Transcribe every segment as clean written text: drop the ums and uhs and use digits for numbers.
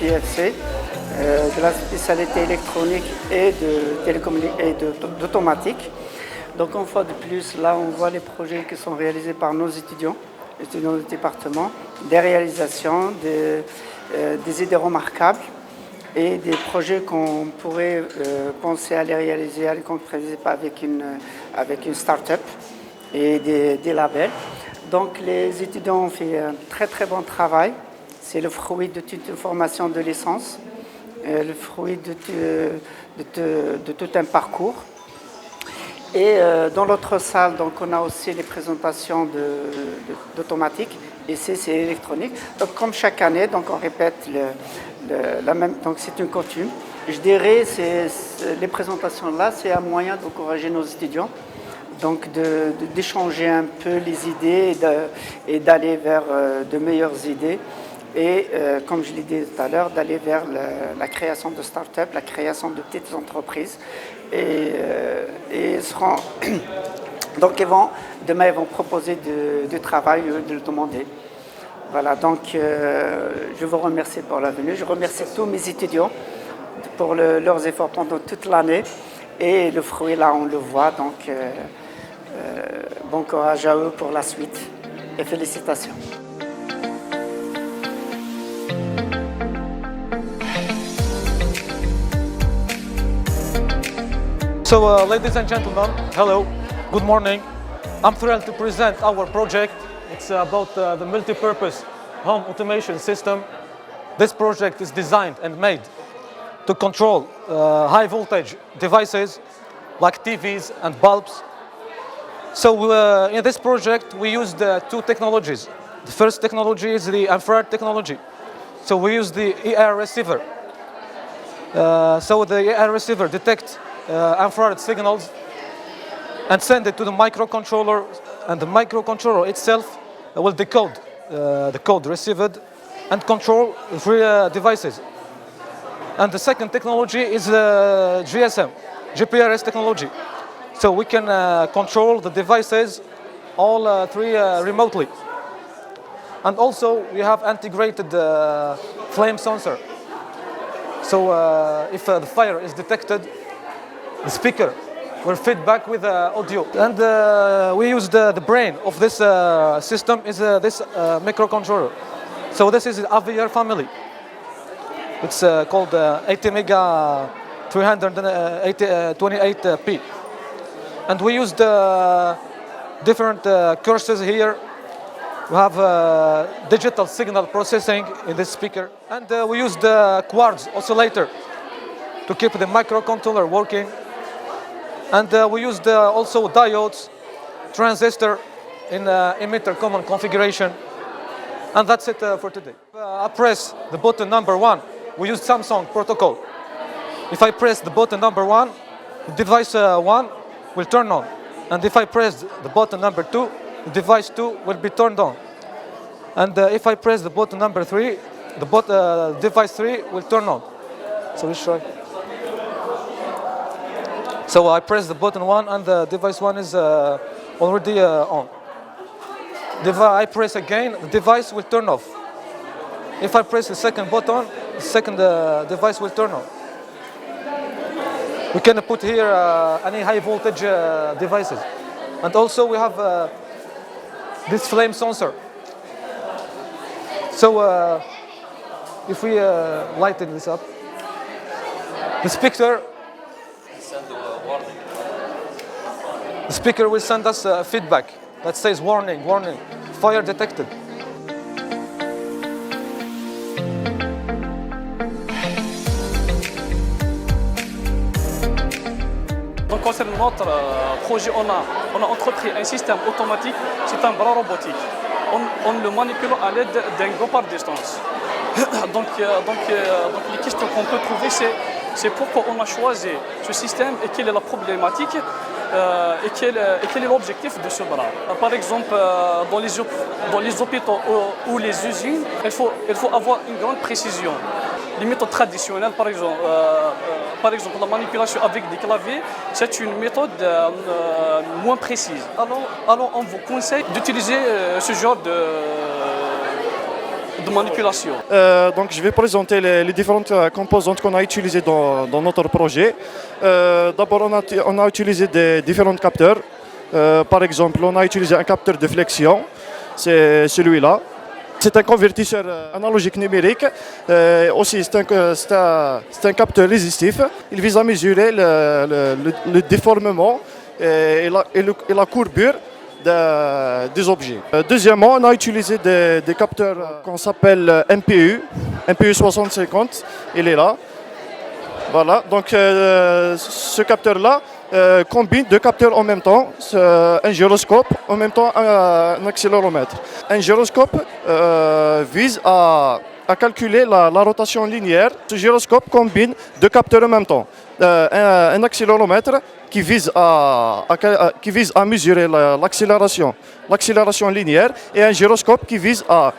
IFC, de la spécialité électronique et d'automatique. Donc une fois de plus, là on voit les projets qui sont réalisés par nos étudiants du département, des réalisations, des idées remarquables et des projets qu'on pourrait penser à les réaliser, à les concrétiser avec une start-up et des labels. Donc les étudiants ont fait un très très bon travail. C'est le fruit de toute une formation de licence, le fruit de tout un parcours. Et dans l'autre salle, donc, on a aussi les présentations d'automatique. Ici, c'est électronique. Donc, comme chaque année, donc, on répète la même. Donc, c'est une coutume. Je dirais, les présentations-là, c'est un moyen d'encourager nos étudiants, donc d'échanger un peu les idées et d'aller vers de meilleures idées. Et comme je l'ai dit tout à l'heure, d'aller vers la création de start-up, la création de petites entreprises. Et donc demain, ils vont proposer du travail, de le demander. Voilà, donc je vous remercie pour la venue. Je remercie tous mes étudiants pour leurs efforts pendant toute l'année. Et le fruit, là, on le voit. Donc, bon courage à eux pour la suite. Et félicitations. So, ladies and gentlemen, hello, good morning. I'm thrilled to present our project. It's about the multi-purpose home automation system. This project is designed and made to control high voltage devices like TVs and bulbs. So in this project we used two technologies. The first technology is the infrared technology. So we use the ER receiver. So the ER receiver detects infrared signals and send it to the microcontroller, and the microcontroller itself will decode the code received and control the three devices. And the second technology is GSM, GPRS technology. So we can control the devices all three remotely. And also we have integrated flame sensor. So if the fire is detected, the speaker will feed back with audio. And we use the brain of this system is this microcontroller. So this is the Aviar family. It's called ATmega 328P. And we used different courses here. We have digital signal processing in this speaker. And we used the quartz oscillator to keep the microcontroller working. And we used also diodes, transistor in emitter common configuration. And that's it for today. I press the button number 1. We use Samsung protocol. If I press the button number 1, device 1 will turn on. And if I press the button number 2, device 2 will be turned on. And if I press the button number 3, device 3 will turn on. So let's try. So I press the button 1 and the device 1 is already on. I press again, the device will turn off. If I press the second button, the second device will turn on. We can put here any high voltage devices. And also we have this flame sensor. So if we lighten this up, the speaker will send us feedback that says warning, warning, fire detected. Donc concernant notre projet, on a entrepris un système automatique, c'est un bras robotique. On le manipule à l'aide d'un go par distance. donc les questions qu'on peut trouver, c'est pourquoi on a choisi ce système et quelle est la problématique et quel est l'objectif de ce bras. Par exemple, dans les hôpitaux ou les usines, il faut avoir une grande précision. Les méthodes traditionnelles, par exemple la manipulation avec des claviers, c'est une méthode moins précise. Alors on vous conseille d'utiliser ce genre de manipulation. Donc je vais présenter les différentes composantes qu'on a utilisées dans notre projet. D'abord, on a utilisé des différents capteurs. Par exemple, on a utilisé un capteur de flexion, c'est celui-là. C'est un convertisseur analogique numérique. Aussi, c'est un capteur résistif. Il vise à mesurer le déformement et la courbure des objets. Deuxièmement, on a utilisé des capteurs qu'on s'appelle MPU 6050. Il est là. Voilà, donc ce capteur-là combine deux capteurs en même temps, un gyroscope, en même temps un accéléromètre. Un gyroscope vise à calculer la rotation linéaire. Ce gyroscope combine deux capteurs en même temps. Un accéléromètre qui vise à mesurer l'accélération linéaire et un gyroscope qui vise à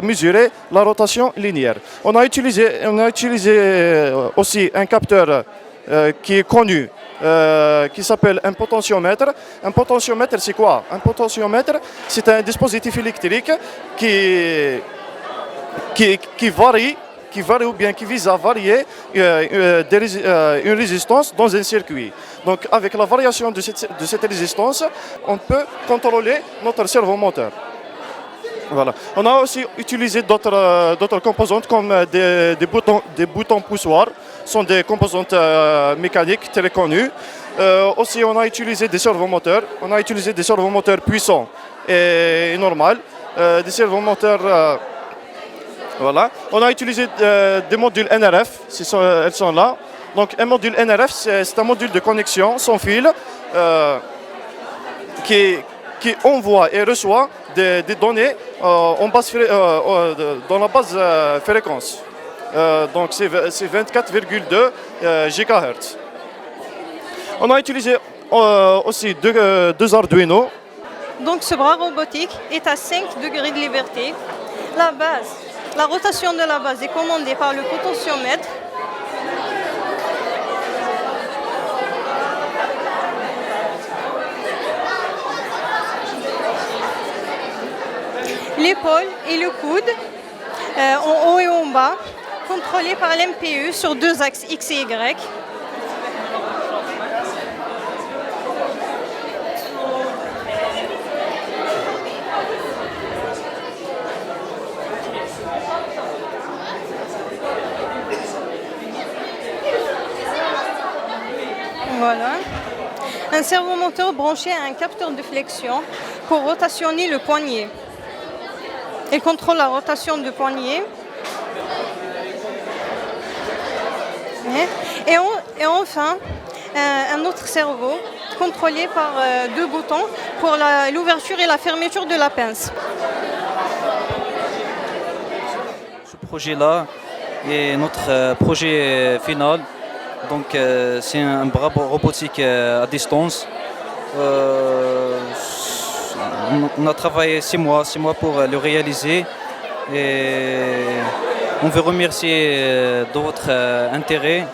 mesurer la rotation linéaire. On a utilisé aussi un capteur qui est connu, qui s'appelle un potentiomètre. Un potentiomètre, c'est quoi? Un potentiomètre, c'est un dispositif électrique qui varie ou bien qui vise à varier une résistance dans un circuit. Donc avec la variation de cette résistance, on peut contrôler notre servomoteur. Voilà. On a aussi utilisé d'autres composantes comme des boutons poussoirs. Ce sont des composantes mécaniques très connues. Aussi, on a utilisé des servomoteurs. On a utilisé des servomoteurs puissants et normaux. Des servomoteurs... voilà. On a utilisé des modules NRF. Elles sont là. Donc un module NRF, c'est un module de connexion sans fil qui envoie et reçoit des données dans la base fréquence. Donc c'est 24,2 GHz. On a utilisé aussi deux Arduino. Donc ce bras robotique est à 5 degrés de liberté. La rotation de la base est commandée par le potentiomètre. L'épaule et le coude, en haut et en bas, contrôlés par l'MPU sur deux axes X et Y. Voilà. Un servomoteur branché à un capteur de flexion pour rotationner le poignet. Il contrôle la rotation du poignet. Et enfin, un autre servo contrôlé par deux boutons pour l'ouverture et la fermeture de la pince. Ce projet-là est notre projet final. Donc c'est un bras robotique à distance. On a travaillé 6 mois pour le réaliser et on veut remercier de votre intérêt